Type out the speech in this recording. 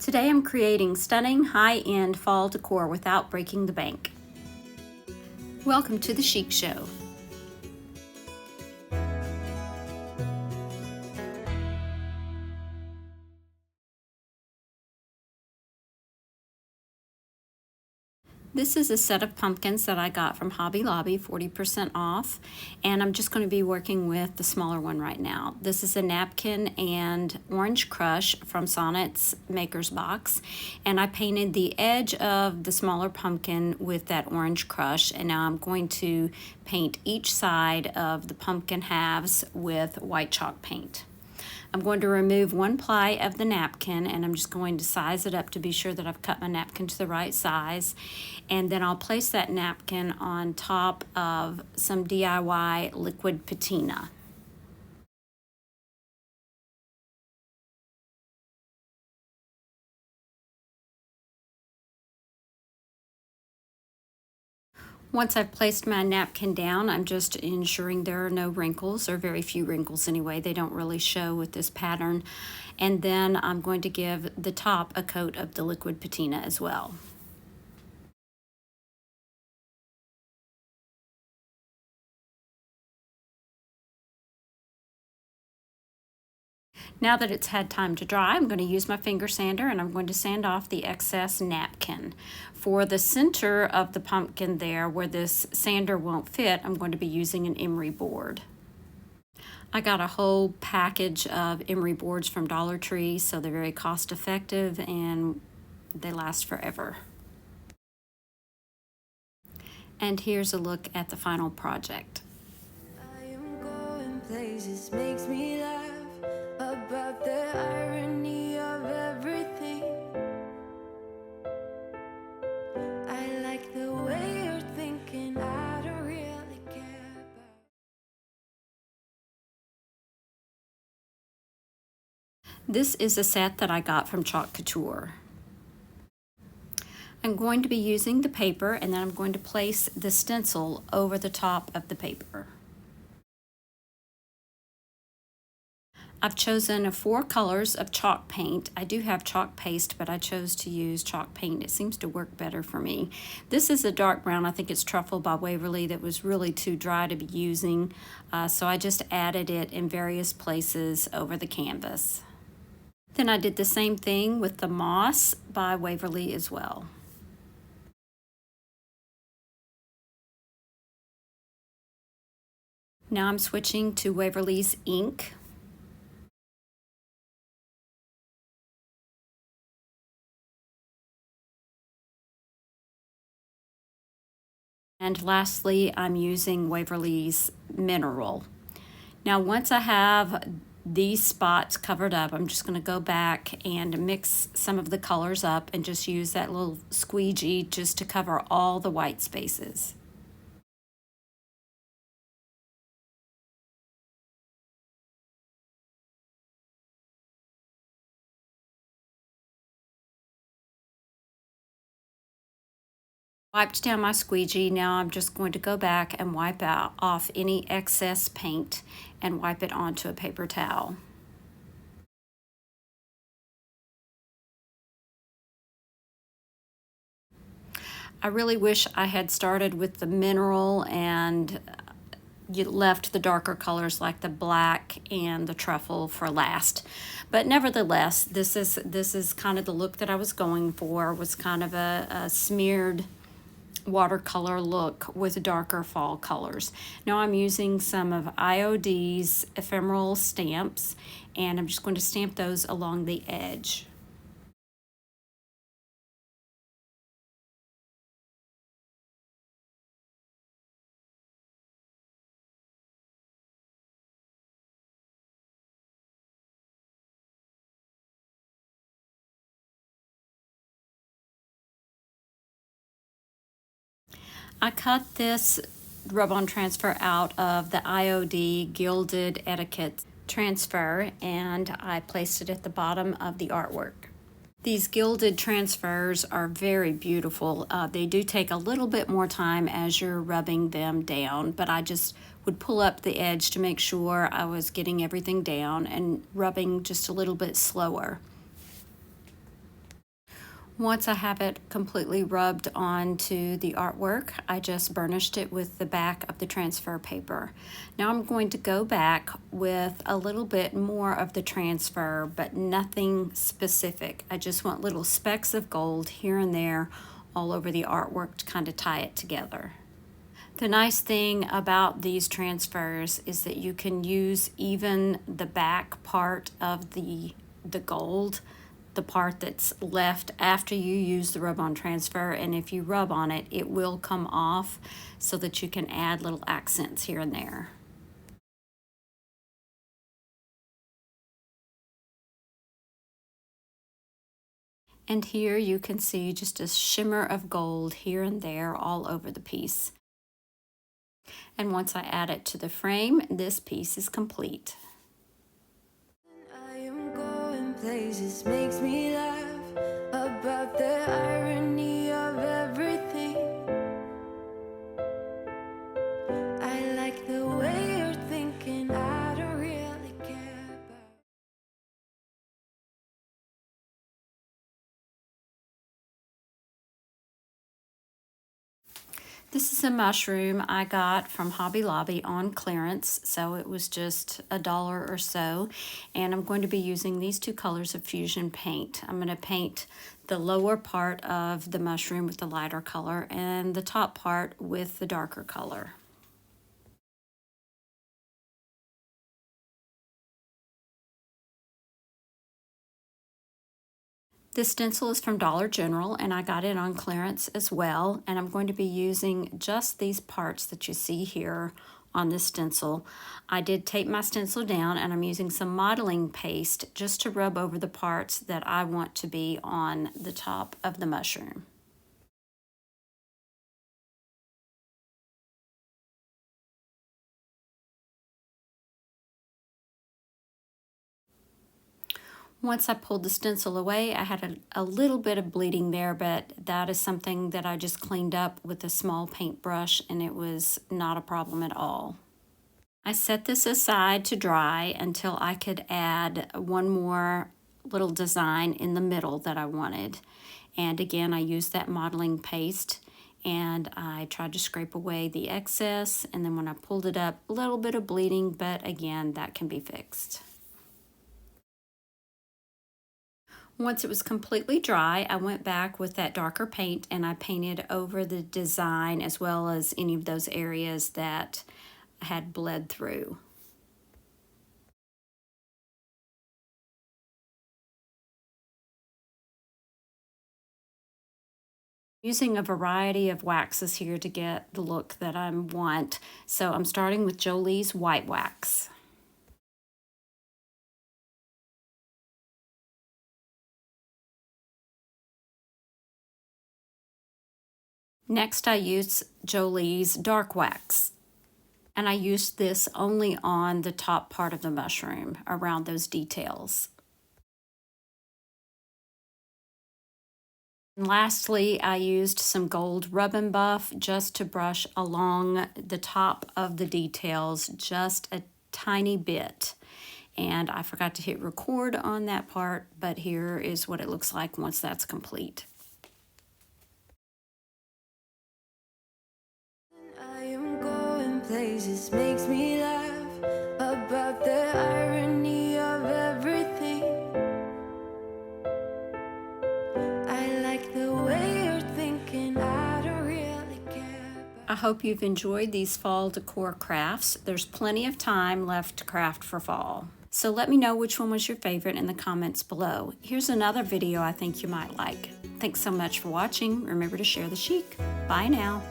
Today I'm creating stunning high-end fall decor without breaking the bank. Welcome to the Chic Show. This is a set of pumpkins that I got from Hobby Lobby, 40% off, and I'm just going to be working with the smaller one right now. This is a napkin and orange crush from Sonnet's Maker's Box, and I painted the edge of the smaller pumpkin with that orange crush, and now I'm going to paint each side of the pumpkin halves with white chalk paint. I'm going to remove one ply of the napkin, and I'm just going to size it up to be sure that I've cut my napkin to the right size. And then I'll place that napkin on top of some DIY liquid patina. Once I've placed my napkin down, I'm just ensuring there are no wrinkles, or very few wrinkles anyway. They don't really show with this pattern. And then I'm going to give the top a coat of the liquid patina as well. Now that it's had time to dry, I'm going to use my finger sander and I'm going to sand off the excess napkin. For the center of the pumpkin there, where this sander won't fit, I'm going to be using an emery board. I got a whole package of emery boards from Dollar Tree, so they're very cost effective and they last forever. And here's a look at the final project. I am going places, makes me laugh about the irony of everything. I like the way you're thinking, I don't really care about. This is a set that I got from Chalk Couture. I'm going to be using the paper, and then I'm going to place the stencil over the top of the paper. I've chosen 4 colors of chalk paint. I do have chalk paste, but I chose to use chalk paint. It seems to work better for me. This is a dark brown. I think it's Truffle by Waverly that was really too dry to be using, so I just added it in various places over the canvas. Then I did the same thing with the Moss by Waverly as well. Now I'm switching to Waverly's ink. And lastly, I'm using Waverly's Mineral. Now once I have these spots covered up, I'm just going to go back and mix some of the colors up and just use that little squeegee just to cover all the white spaces. Wiped down my squeegee. Now I'm just going to go back and wipe off any excess paint and wipe it onto a paper towel. I really wish I had started with the mineral and you left the darker colors like the black and the truffle for last. But nevertheless, this is kind of the look that I was going for, was kind of a smeared watercolor look with darker fall colors. Now I'm using some of IOD's ephemeral stamps, and I'm just going to stamp those along the edge. I cut this rub-on transfer out of the IOD Gilded Etiquette transfer, and I placed it at the bottom of the artwork. These gilded transfers are very beautiful. They do take a little bit more time as you're rubbing them down, but I just would pull up the edge to make sure I was getting everything down and rubbing just a little bit slower. Once I have it completely rubbed onto the artwork, I just burnished it with the back of the transfer paper. Now I'm going to go back with a little bit more of the transfer, but nothing specific. I just want little specks of gold here and there all over the artwork to kind of tie it together. The nice thing about these transfers is that you can use even the back part of the gold, the part that's left after you use the rub-on transfer, and if you rub on it, it will come off so that you can add little accents here and there. And here you can see just a shimmer of gold here and there all over the piece. And once I add it to the frame, this piece is complete. I am going places, makes me laugh about the irony of everything. I like the way you're thinking, I don't really care about. This is a mushroom I got from Hobby Lobby on clearance, so it was just $1 or so. And I'm going to be using these two colors of Fusion paint. I'm going to paint the lower part of the mushroom with the lighter color and the top part with the darker color. This stencil is from Dollar General and I got it on clearance as well, and I'm going to be using just these parts that you see here on this stencil. I did tape my stencil down and I'm using some modeling paste just to rub over the parts that I want to be on the top of the mushroom. Once I pulled the stencil away, I had a little bit of bleeding there, but that is something that I just cleaned up with a small paintbrush and it was not a problem at all. I set this aside to dry until I could add one more little design in the middle that I wanted. And again, I used that modeling paste and I tried to scrape away the excess, and then when I pulled it up, a little bit of bleeding, but again, that can be fixed. Once it was completely dry, I went back with that darker paint and I painted over the design as well as any of those areas that had bled through. Using a variety of waxes here to get the look that I want. So I'm starting with Jolie's white wax. Next, I used Jolie's dark wax, and I used this only on the top part of the mushroom, around those details. And lastly, I used some gold Rub 'n Buff just to brush along the top of the details just a tiny bit. And I forgot to hit record on that part, but here is what it looks like once that's complete. I am going places, makes me laugh about the irony of everything. I like the way you're thinking, I don't really care about. I hope you've enjoyed these fall decor crafts. There's plenty of time left to craft for fall. So let me know which one was your favorite in the comments below. Here's another video I think you might like. Thanks so much for watching. Remember to share the chic. Bye now.